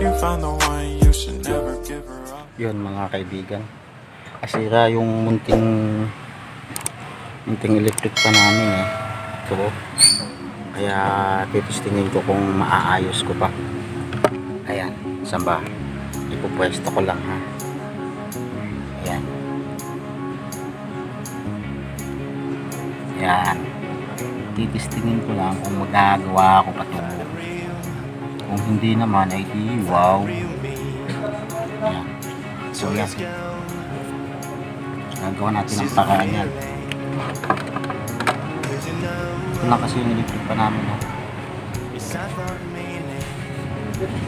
you found the one, you should never give her up. Yun mga kaibigan, asira yung munting electric pa namin eh. So kaya titistingin ko kung maaayos ko pa. Ayan, saan ba? Ipupwesto ko lang ha. Ayan. Ayan. Titistingin ko lang kung magagawa ko pa ito. Kung hindi naman ay di wow. Ayan. So yan. Gagawa natin ang paraan yan. Ito lang kasi yung electric pa namin ha.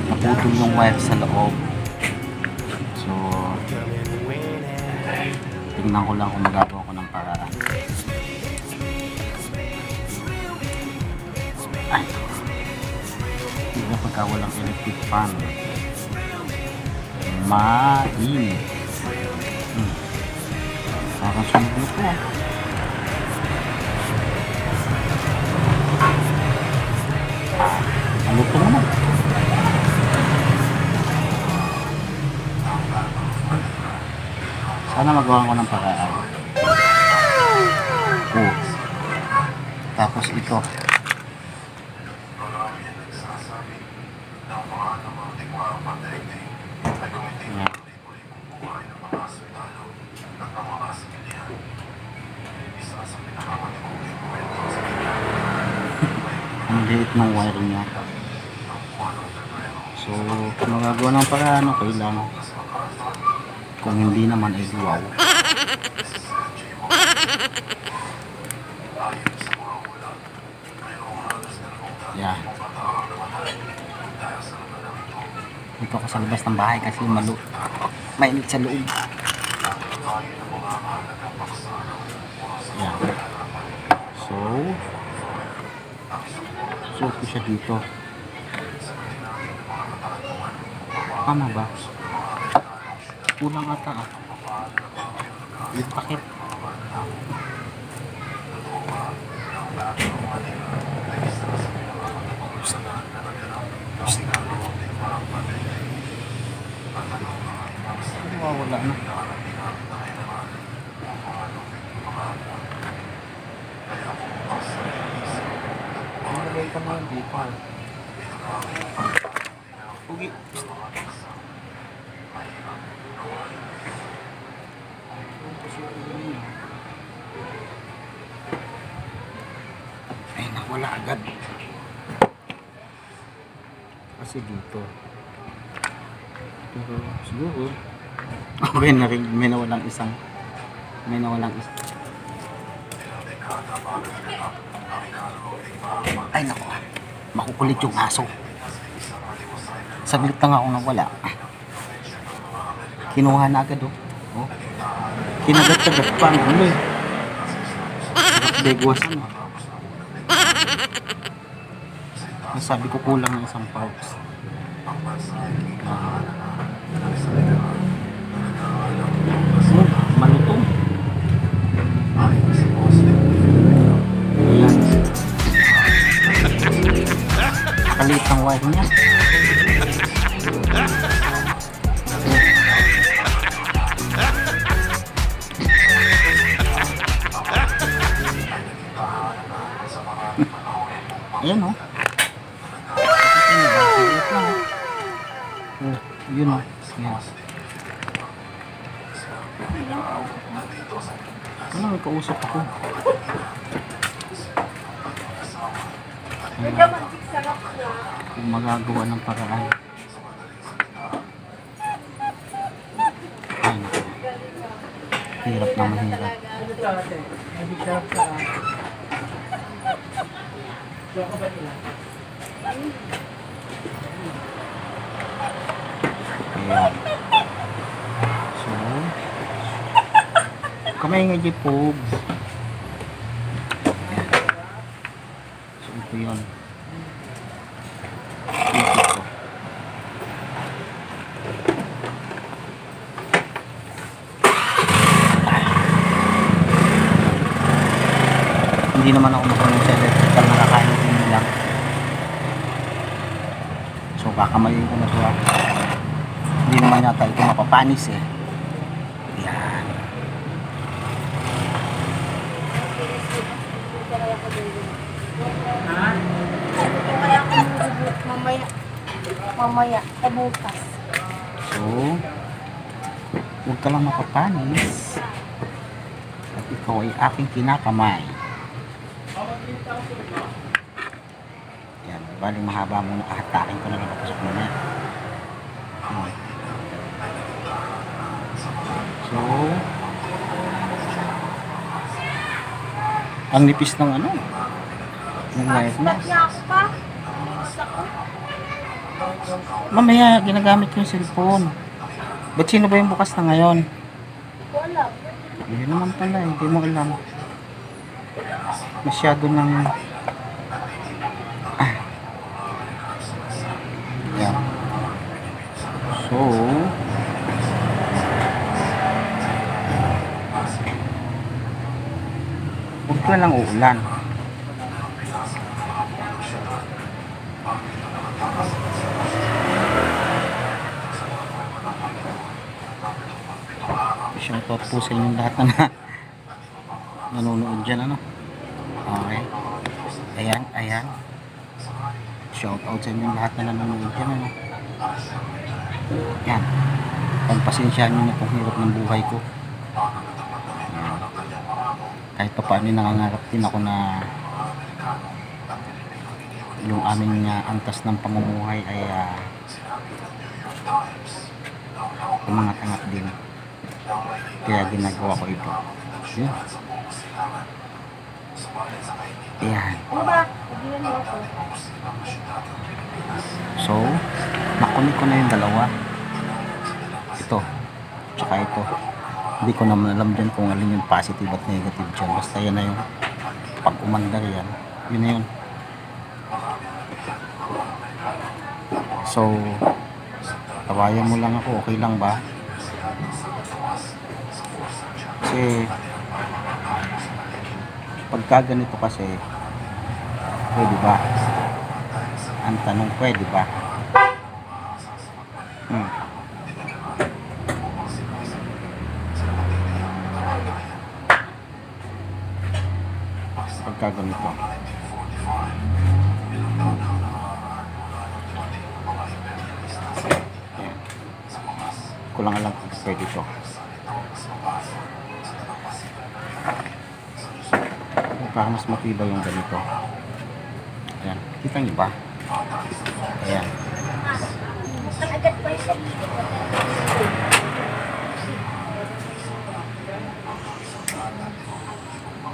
Naputol yung wire sa loob. So tingnan ko lang kung magagawa ko ng paraan. Ay, hindi na pagka walang electric fan mainit. Parang sunog na po. Ano ito naman? Sana magawa ko ng paraan. Oh. Tapos ito. Yan. Ang liit ng wire niya. So, magagawa ng paraan, okay lang. Kung hindi naman ay wow. Yan. Dito ako sa labas ng bahay kasi mainit sa loob. Yan. So, suot ko siya dito. Tama ba? Kulang ata ah. Yung pakit. Wala na. Nalagay ka na yung dito. Ugi. Ay, nawala agad. Kasi dito. Pero siguro okay na rin. May nawalang isang. Ay naku, makukulit yung aso. Saglit lang ako nawala. Kinuha na agad oh. Kinagat-kagat pa ang ulo eh. Degwasan oh. Sabi ko kulang ng isang parts. Malutong. Ayan. Kalit ang wire niya. Ayan o. Yun o. Ayan. Ano, may kausap ako. Kung magagawa ng paraan. Ayan. Hirap na mahirap. Ayan. So, kamay nga dyan po. So, ito yun. Hindi naman ako magkaroon sa electrical, nakakain din lang. So baka mali ko na ito. Hindi naman yata ito mapapanis eh. Yan. Mamaya. Mamaya. Bukas. So, huwag ka lang mapapanis. At ikaw ay aking kinakamay. Yan, baling mahaba muna. Kahatakin ko na lang kapasok muna. So, ang nipis ng ano? Ng knife na. Mamaya, ginagamit ko yung cellphone. Ba't sino ba yung bukas na ngayon? Wala. Yun naman pala, hindi mo alam. Masyado ng... Yan. So... Huwag ka lang uulan. Shoutout po sa inyong lahat na nanonood dyan, ano. Okay. Ayan, ayan. Shoutout sa inyong lahat na nanonood dyan, ano. Yan. Pagpasensyaan nyo na itong hirap ng buhay ko. Ayan. Kahit pa paano nangangarap din ako na yung aming antas ng pamumuhay ay umangat-angat din. Kaya ginagawa ko ito. Yan. Ayan. Ano ba? Sabihin mo ako. So, nakunik ko na yung dalawa. Ito. Tsaka ito. Hindi ko naman alam dyan kung alin yung positive at negative dyan. Basta yan na yung pag umandar yan. Yun na yun. So, tawayan mo lang ako. Okay lang ba? Kasi pagka ganito kasi pwede ba? Ang tanong, pwede ba? Pagka ganito ayan. Kulang lang kung pwede ito. Para mas matibay yung ganito. Ayan. Kita niyo ba? Ayan. Agad pa siya.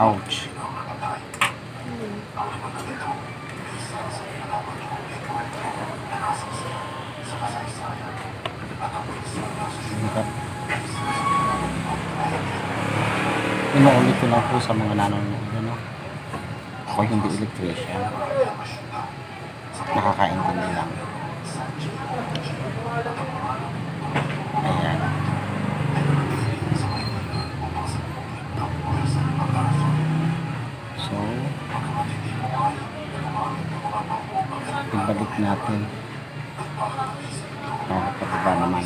Ouch. Inuulit ko lang po sa mga nanonood, ano? Ako hindi electrician. Nakakaintindi lang. Ayan. So, ibalik natin. Pababa naman.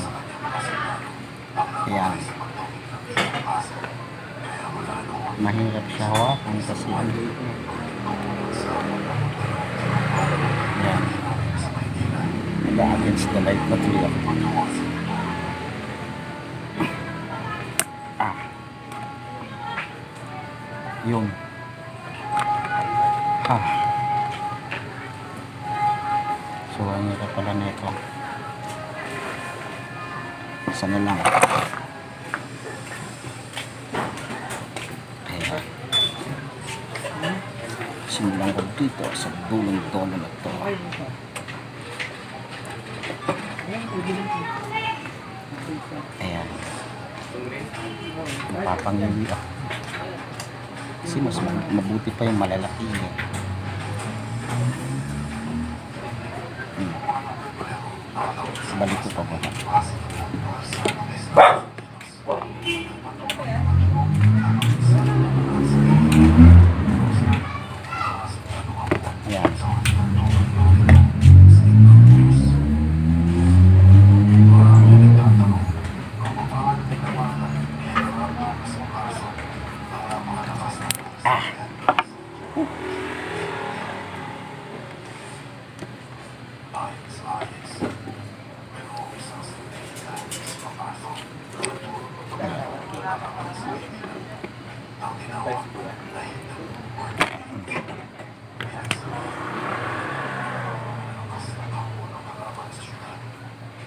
Ayan. Mahirap siya hawakan kasi ang liit niya. Ayan. Nag-against the light na tuloy ako. Yun. So, ang hirap pala na ito. Isa na lang. Ayan. Simulan ko dito sa dulong tono na ito. Ayan. Napapangiwi ako. Kasi mas mabuti pa yung malalaki eh. Balik ko pa ba? Ayan.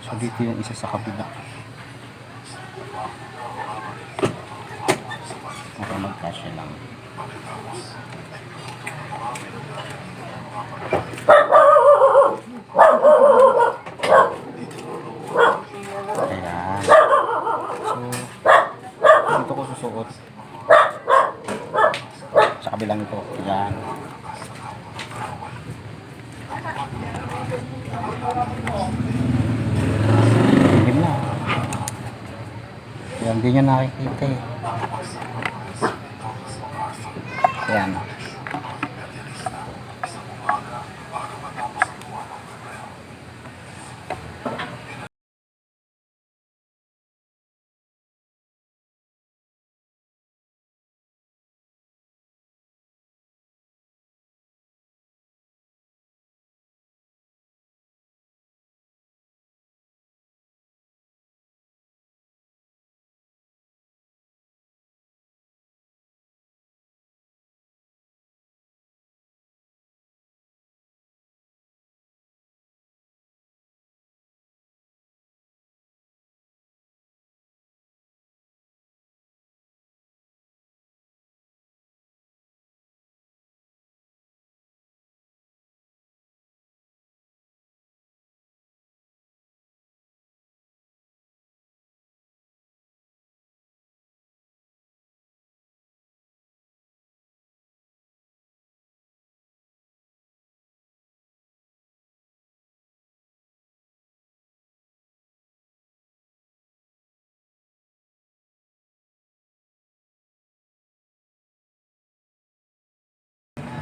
So dito yung isa sa kabila. Para magkasya lang. Ayan. So, dito ko susuot. Sa kabilang ito. Ayan. Dilim na. Ayan, hindi nyo nakikita eh. Ayan.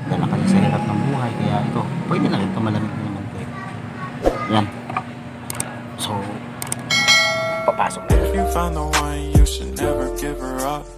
Dala kasi sa hirap ng buhay, kaya ito pwede na rin ito, malamig na naman ito. Yan. So papasok na. If you found the one, you should never give her up.